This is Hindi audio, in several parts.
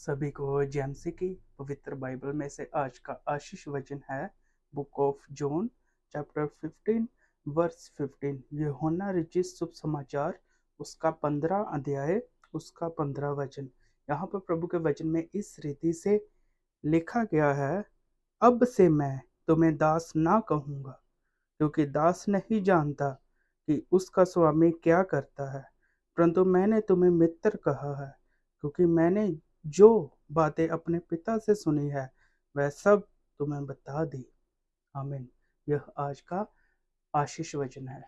सभी को जेएमसी की पवित्र बाइबल में से आज का आशीष वचन है book of John chapter 15 verse 15। यूहन्ना रचित शुभ समाचार उसका 15 अध्याय उसका 15 वचन। यहाँ पर प्रभु के वचन में इस रीति से लिखा गया है, अब से मैं तुम्हें दास ना कहूँगा, क्योंकि दास नहीं जानता कि उसका स्वामी क्या करता है, परंतु मैंने तुम्हें मित्र कहा है, क्योंकि मैंने जो बातें अपने पिता से सुनी है वह सब तुम्हें बता दी। आमीन। यह आज का आशीष वचन है।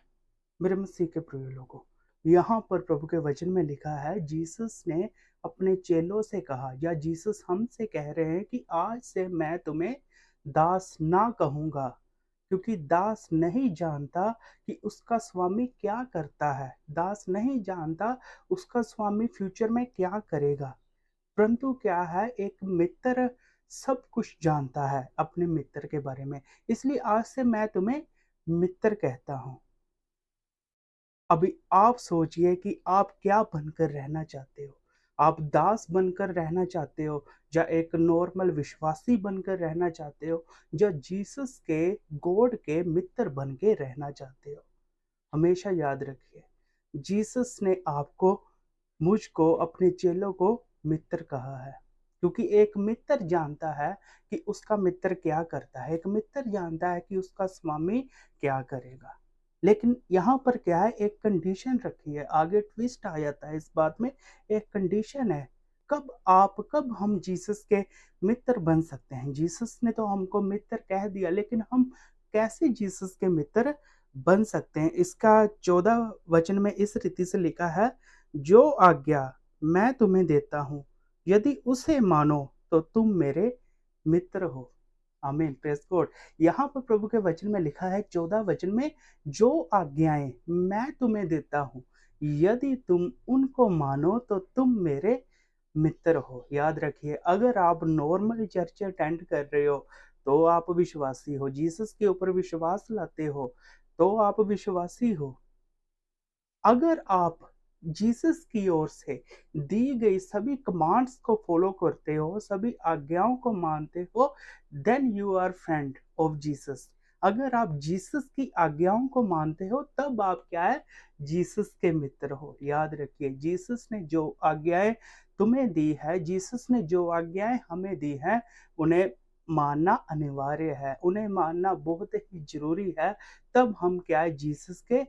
मेरे मसीह के प्रिय लोगों, यहाँ पर प्रभु के वचन में लिखा है, जीसस ने अपने चेलों से कहा, या जीसस हमसे कह रहे हैं कि आज से मैं तुम्हें दास ना कहूँगा, क्योंकि दास नहीं जानता कि उसका स्वामी क्या करता है। दास नहीं जानता उसका स्वामी फ्यूचर में क्या करेगा, परंतु क्या है, एक मित्र सब कुछ जानता है अपने मित्र के बारे में। इसलिए आज से मैं तुम्हें मित्र कहता हूँ। अभी आप सोचिए कि आप क्या बनकर रहना चाहते हो। आप दास बनकर रहना चाहते हो, या एक नॉर्मल विश्वासी बनकर रहना चाहते हो, या जीसस के गॉड के मित्र बन के रहना चाहते हो। हमेशा याद रखिए, जीसस ने आपको, मुझको, अपने चेलों को मित्र कहा है, क्योंकि एक मित्र जानता है कि उसका मित्र क्या करता है। एक मित्र जानता है कि उसका स्वामी क्या करेगा। लेकिन यहाँ पर क्या है, एक कंडीशन रखी है। आगे ट्विस्ट आ जाता है इस बात में। एक कंडीशन है, कब हम जीसस के मित्र बन सकते हैं। जीसस ने तो हमको मित्र कह दिया, लेकिन हम कैसे जीसस के मित्र बन सकते हैं। इसका 14 वचन में इस रीति से लिखा है, जो आज्ञा मैं तुम्हें देता हूँ, यदि उसे मानो तो तुम मेरे मित्र हो। आमीन, प्रेज गॉड। यहाँ पर प्रभु के वचन में लिखा है 14 वचन में, जो आज्ञाएं मैं तुम्हें देता हूँ, यदि तुम उनको मानो तो तुम मेरे मित्र हो। याद रखिए, अगर आप नॉर्मल चर्च अटेंड कर रहे हो तो आप विश्वासी हो। जीसस के ऊपर विश्वास लाते हो तो आप विश्वासी हो। अगर आप जीसस की ओर से दी गई सभी कमांड्स को फॉलो करते हो, सभी आज्ञाओं को मानते हो, then you are friend of Jesus. अगर आप जीसस की आज्ञाओं को मानते हो, तब आप क्या है, जीसस के मित्र हो। याद रखिए, जीसस ने जो आज्ञाएं तुम्हें दी है, जीसस ने जो आज्ञाएं हमें दी है, उन्हें मानना अनिवार्य है, उन्हें मानना बहुत ही जरूरी है। तब हम क्या है, जीसस के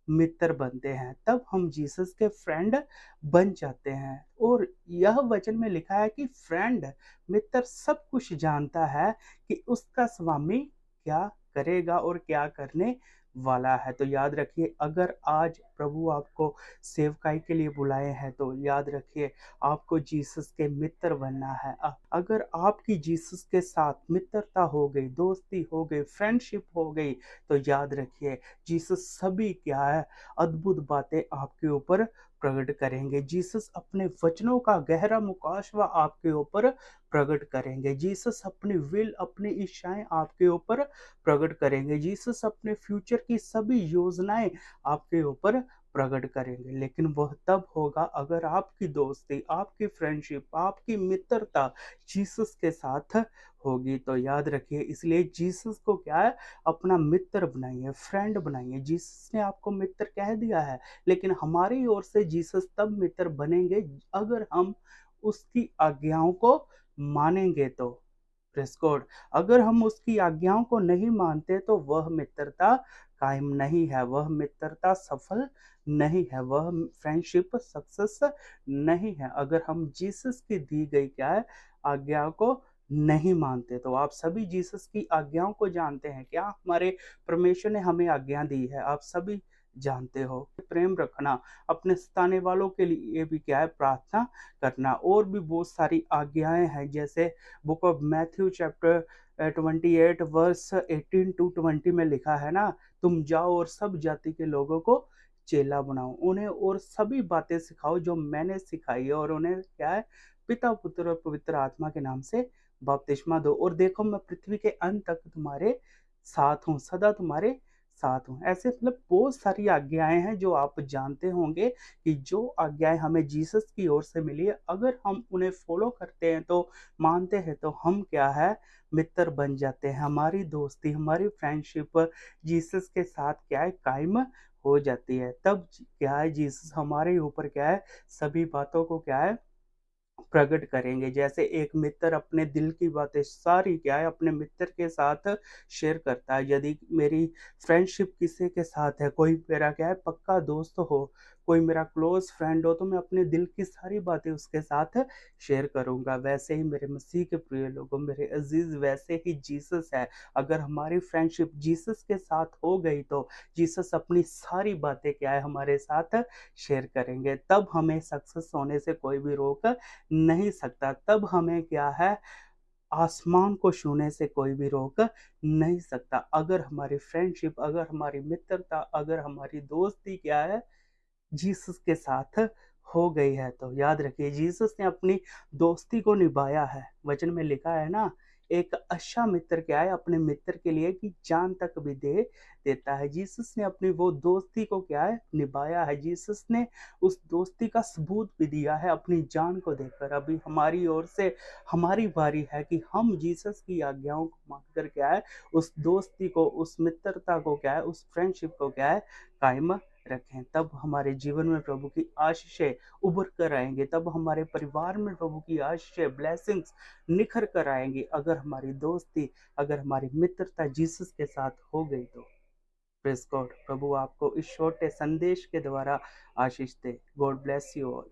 मित्र बनते हैं, तब हम जीसस के फ्रेंड बन जाते हैं। और यह वचन में लिखा है कि फ्रेंड, मित्र सब कुछ जानता है कि उसका स्वामी क्या करेगा और क्या करने वाला है। तो याद रखिए, अगर आज प्रभु आपको सेवकाई के लिए बुलाए हैं, तो याद रखिए, आपको जीसस के मित्र बनना है। अगर आपकी जीसस के साथ मित्रता हो गई, दोस्ती हो गई, फ्रेंडशिप हो गई, तो याद रखिए, जीसस सभी क्या है, अद्भुत बातें आपके ऊपर प्रकट करेंगे। जीसस अपने वचनों का गहरा मुकाशवा आपके ऊपर प्रकट करेंगे। जीसस अपनी विल, अपनी इच्छाएं आपके ऊपर प्रकट करेंगे। जीसस अपने फ्यूचर की सभी योजनाएं आपके ऊपर प्रकट करेंगे। लेकिन वह तब होगा अगर आपकी दोस्ती, आपकी फ्रेंडशिप, आपकी मित्रता जीसस के साथ होगी। तो याद रखिए, इसलिए जीसस को क्या है, अपना मित्र बनाइए, फ्रेंड बनाइए। जीसस ने आपको मित्र कह दिया है, लेकिन हमारी ओर से जीसस तब मित्र बनेंगे अगर हम उसकी आज्ञाओं को मानेंगे। तो प्रेस गॉड, अगर हम उसकी आज्ञाओं को नहीं मानते तो वह मित्रता कायम नहीं है, वह मित्रता सफल नहीं है, वह फ्रेंडशिप सक्सेस नहीं है, अगर हम जीसस की दी गई क्या है, आज्ञाओं को नहीं मानते। तो आप सभी जीसस की आज्ञाओं को जानते हैं क्या? हमारे परमेश्वर ने हमें आज्ञा दी है, आप सभी जानते हो। प्रेम रखना, अपने सताने वालों के लिए भी क्या है, प्रार्थना करना। और भी बहुत सारी आज्ञाएं हैं, जैसे book of Matthew chapter 28 verse 18 to 20 में लिखा है ना, तुम जाओ और सब जाति के लोगों को चेला बनाओ, उन्हें और सभी बातें सिखाओ जो मैंने सिखाई है, और उन्हें क्या है, पिता, पुत्र और पवित्र आत्मा के नाम से बपतिस्मा दो। और देखो, मैं पृथ्वी के अंत तक तुम्हारे साथ हूँ, सदा तुम्हारे साथ हूँ। ऐसे मतलब बहुत सारी आज्ञाएँ हैं जो आप जानते होंगे कि जो आज्ञाएँ हमें जीसस की ओर से मिली है, अगर हम उन्हें फ़ॉलो करते हैं तो मानते हैं तो हम क्या है मित्र बन जाते हैं। हमारी दोस्ती, हमारी फ्रेंडशिप जीसस के साथ क्या है कायम हो जाती है। तब क्या है जीसस हमारे ऊपर क्या है सभी बातों को क्या है प्रकट करेंगे। जैसे एक मित्र अपने दिल की बातें सारी क्या है अपने मित्र के साथ शेयर करता है। यदि मेरी फ्रेंडशिप किसी के साथ है, कोई मेरा क्या है पक्का दोस्त हो, कोई मेरा क्लोज़ फ्रेंड हो, तो मैं अपने दिल की सारी बातें उसके साथ शेयर करूँगा। वैसे ही मेरे मसीह के प्रिय लोगों, मेरे अज़ीज़ वैसे ही जीसस है। अगर हमारी फ्रेंडशिप जीसस के साथ हो गई तो जीसस अपनी सारी बातें क्या है हमारे साथ शेयर करेंगे। तब हमें सक्सेस होने से कोई भी रोक नहीं सकता। तब हमें क्या है आसमान को छूने से कोई भी रोक नहीं सकता। अगर हमारी फ्रेंडशिप, अगर हमारी मित्रता, अगर हमारी दोस्ती क्या है जीसस के साथ हो गई है तो याद रखिए जीसस ने अपनी दोस्ती को निभाया है। वचन में लिखा है ना, एक अच्छा मित्र क्या है अपने मित्र के लिए कि जान तक भी दे देता है। जीसस ने अपनी वो दोस्ती को क्या है निभाया है। जीसस ने उस दोस्ती का सबूत भी दिया है अपनी जान को देकर। अभी हमारी ओर से हमारी बारी है कि हम जीसस की आज्ञाओं को मानकर क्या है उस दोस्ती को, उस मित्रता को क्या है, उस फ्रेंडशिप को क्या है कायम रखें। तब हमारे जीवन में प्रभु की आशीषें उभर कर आएंगे। तब हमारे परिवार में प्रभु की आशीषें ब्लेसिंग्स निखर कर आएंगी। अगर हमारी दोस्ती, अगर हमारी मित्रता जीसस के साथ हो गई तो प्रेज गॉड। प्रभु आपको इस छोटे संदेश के द्वारा आशीष दे। God bless you all.